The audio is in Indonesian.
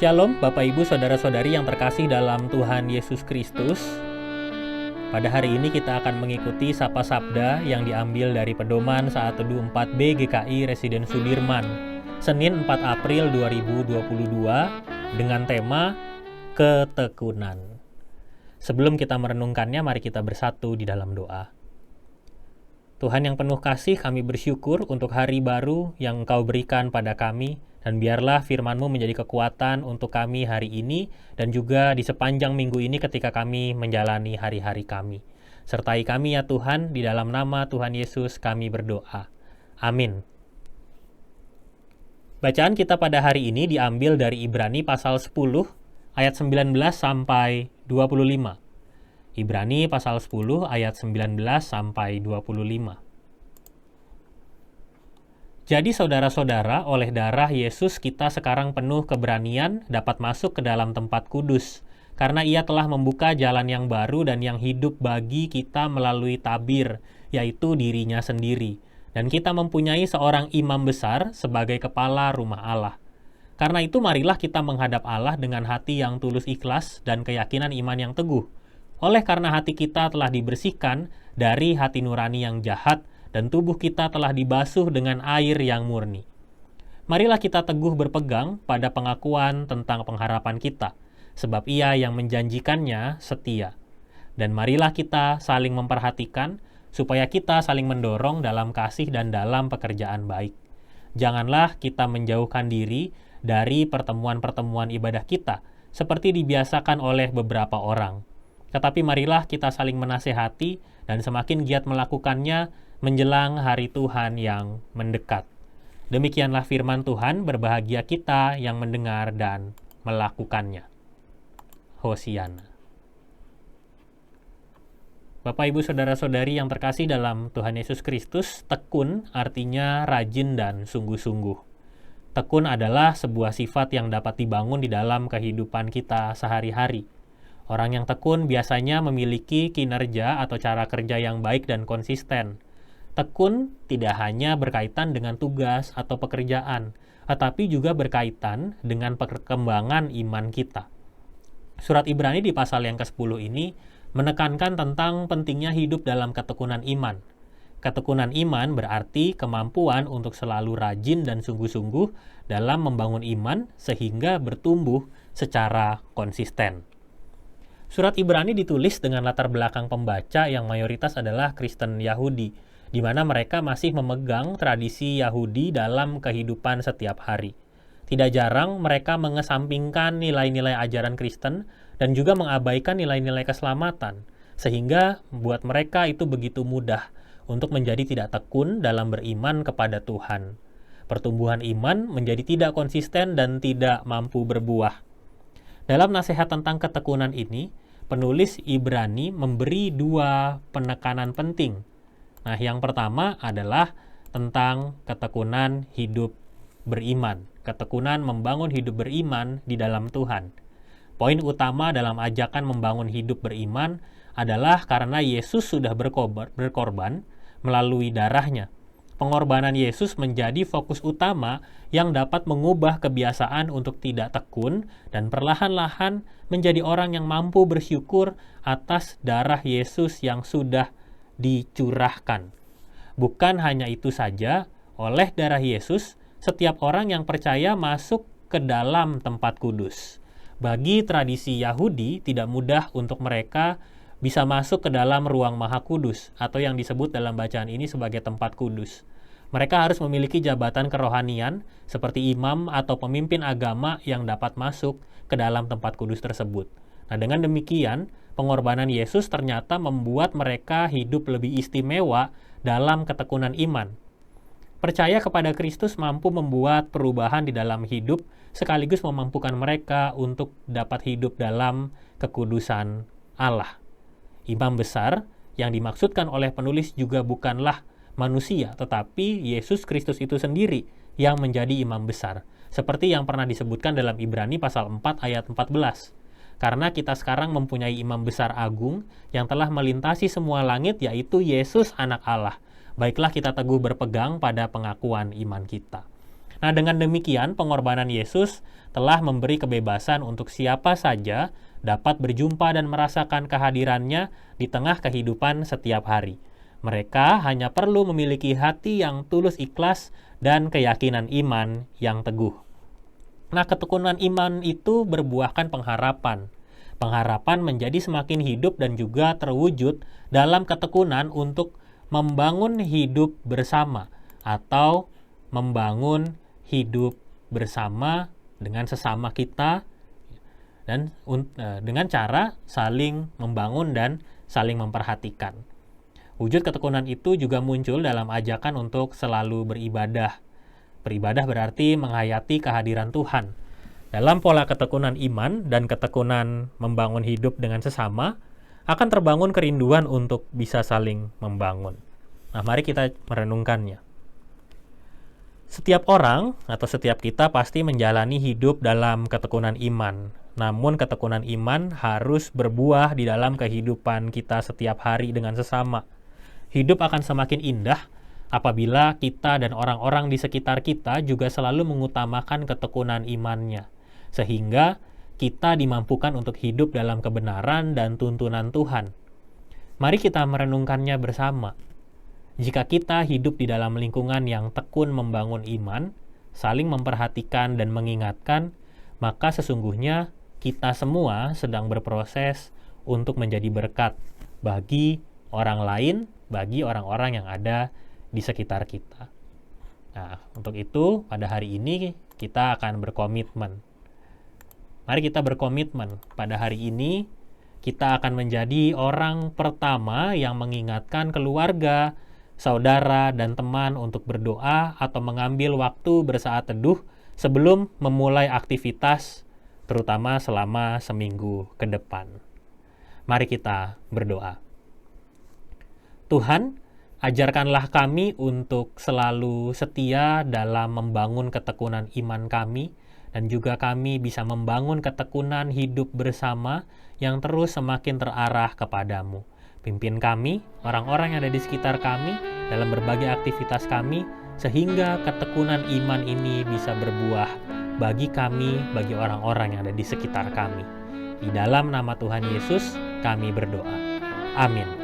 Shalom Bapak Ibu Saudara-saudari yang terkasih dalam Tuhan Yesus Kristus. Pada hari ini kita akan mengikuti Sapa Sabda yang diambil dari pedoman Saat Teduh 4B GKI Residen Sudirman, Senin 4 April 2022 dengan tema Ketekunan. Sebelum kita merenungkannya, mari kita bersatu di dalam doa. Tuhan yang penuh kasih, kami bersyukur untuk hari baru yang Engkau berikan pada kami, dan biarlah firman-Mu menjadi kekuatan untuk kami hari ini dan juga di sepanjang minggu ini ketika kami menjalani hari-hari kami. Sertai kami ya Tuhan, di dalam nama Tuhan Yesus kami berdoa. Amin. Bacaan kita pada hari ini diambil dari Ibrani pasal 10 ayat 19 sampai 25. Ibrani pasal 10 ayat 19 sampai 25. Jadi saudara-saudara, oleh darah Yesus kita sekarang penuh keberanian dapat masuk ke dalam tempat kudus, karena Ia telah membuka jalan yang baru dan yang hidup bagi kita melalui tabir, yaitu dirinya sendiri. Dan kita mempunyai seorang imam besar sebagai kepala rumah Allah. Karena itu marilah kita menghadap Allah dengan hati yang tulus ikhlas dan keyakinan iman yang teguh. Oleh karena hati kita telah dibersihkan dari hati nurani yang jahat, dan tubuh kita telah dibasuh dengan air yang murni. Marilah kita teguh berpegang pada pengakuan tentang pengharapan kita, sebab Ia yang menjanjikannya setia. Dan marilah kita saling memperhatikan, supaya kita saling mendorong dalam kasih dan dalam pekerjaan baik. Janganlah kita menjauhkan diri dari pertemuan-pertemuan ibadah kita, seperti dibiasakan oleh beberapa orang. Tetapi marilah kita saling menasehati, dan semakin giat melakukannya, menjelang hari Tuhan yang mendekat. Demikianlah firman Tuhan, berbahagia kita yang mendengar dan melakukannya. Hosiana. Bapak, Ibu, Saudara-saudari yang terkasih dalam Tuhan Yesus Kristus, tekun artinya rajin dan sungguh-sungguh. Tekun adalah sebuah sifat yang dapat dibangun di dalam kehidupan kita sehari-hari. Orang yang tekun biasanya memiliki kinerja atau cara kerja yang baik dan konsisten. Tekun tidak hanya berkaitan dengan tugas atau pekerjaan, tetapi juga berkaitan dengan perkembangan iman kita. Surat Ibrani di pasal yang ke-10 ini menekankan tentang pentingnya hidup dalam ketekunan iman. Ketekunan iman berarti kemampuan untuk selalu rajin dan sungguh-sungguh dalam membangun iman sehingga bertumbuh secara konsisten. Surat Ibrani ditulis dengan latar belakang pembaca yang mayoritas adalah Kristen Yahudi, di mana mereka masih memegang tradisi Yahudi dalam kehidupan setiap hari. Tidak jarang mereka mengesampingkan nilai-nilai ajaran Kristen dan juga mengabaikan nilai-nilai keselamatan, sehingga buat mereka itu begitu mudah untuk menjadi tidak tekun dalam beriman kepada Tuhan. Pertumbuhan iman menjadi tidak konsisten dan tidak mampu berbuah. Dalam nasihat tentang ketekunan ini, penulis Ibrani memberi dua penekanan penting. Nah, yang pertama adalah tentang ketekunan hidup beriman. Ketekunan membangun hidup beriman di dalam Tuhan. Poin utama dalam ajakan membangun hidup beriman adalah karena Yesus sudah berkorban melalui darahnya. Pengorbanan Yesus menjadi fokus utama yang dapat mengubah kebiasaan untuk tidak tekun dan perlahan-lahan menjadi orang yang mampu bersyukur atas darah Yesus yang sudah dicurahkan. Bukan hanya itu saja, oleh darah Yesus, setiap orang yang percaya masuk ke dalam tempat kudus. Bagi tradisi Yahudi, tidak mudah untuk mereka bisa masuk ke dalam ruang maha kudus, atau yang disebut dalam bacaan ini sebagai tempat kudus. Mereka harus memiliki jabatan kerohanian, seperti imam atau pemimpin agama yang dapat masuk ke dalam tempat kudus tersebut. Nah, dengan demikian, pengorbanan Yesus ternyata membuat mereka hidup lebih istimewa dalam ketekunan iman. Percaya kepada Kristus mampu membuat perubahan di dalam hidup, sekaligus memampukan mereka untuk dapat hidup dalam kekudusan Allah. Imam besar yang dimaksudkan oleh penulis juga bukanlah manusia, tetapi Yesus Kristus itu sendiri yang menjadi imam besar, seperti yang pernah disebutkan dalam Ibrani pasal 4 ayat 14. Karena kita sekarang mempunyai imam besar agung yang telah melintasi semua langit, yaitu Yesus anak Allah. Baiklah kita teguh berpegang pada pengakuan iman kita. Nah, dengan demikian pengorbanan Yesus telah memberi kebebasan untuk siapa saja dapat berjumpa dan merasakan kehadirannya di tengah kehidupan setiap hari. Mereka hanya perlu memiliki hati yang tulus ikhlas dan keyakinan iman yang teguh. Nah, ketekunan iman itu berbuahkan pengharapan. Pengharapan menjadi semakin hidup dan juga terwujud dalam ketekunan untuk membangun hidup bersama atau membangun hidup bersama dengan sesama kita dan dengan cara saling membangun dan saling memperhatikan. Wujud ketekunan itu juga muncul dalam ajakan untuk selalu beribadah. Beribadah berarti menghayati kehadiran Tuhan. Dalam pola ketekunan iman dan ketekunan membangun hidup dengan sesama, akan terbangun kerinduan untuk bisa saling membangun. Nah, mari kita merenungkannya. Setiap orang atau setiap kita pasti menjalani hidup dalam ketekunan iman. Namun ketekunan iman harus berbuah di dalam kehidupan kita setiap hari dengan sesama. Hidup akan semakin indah apabila kita dan orang-orang di sekitar kita juga selalu mengutamakan ketekunan imannya. Sehingga kita dimampukan untuk hidup dalam kebenaran dan tuntunan Tuhan. Mari kita merenungkannya bersama. Jika kita hidup di dalam lingkungan yang tekun membangun iman, saling memperhatikan dan mengingatkan, maka sesungguhnya kita semua sedang berproses untuk menjadi berkat bagi orang lain, bagi orang-orang yang ada di sekitar kita. Nah, untuk itu pada hari ini kita akan berkomitmen. Mari kita berkomitmen pada hari ini kita akan menjadi orang pertama yang mengingatkan keluarga, saudara, dan teman untuk berdoa atau mengambil waktu bersaat teduh sebelum memulai aktivitas, terutama selama seminggu ke depan. Mari kita berdoa. Tuhan, ajarkanlah kami untuk selalu setia dalam membangun ketekunan iman kami, dan juga kami bisa membangun ketekunan hidup bersama yang terus semakin terarah kepadamu. Pimpin kami, orang-orang yang ada di sekitar kami, dalam berbagai aktivitas kami, sehingga ketekunan iman ini bisa berbuah bagi kami, bagi orang-orang yang ada di sekitar kami. Di dalam nama Tuhan Yesus, kami berdoa. Amin.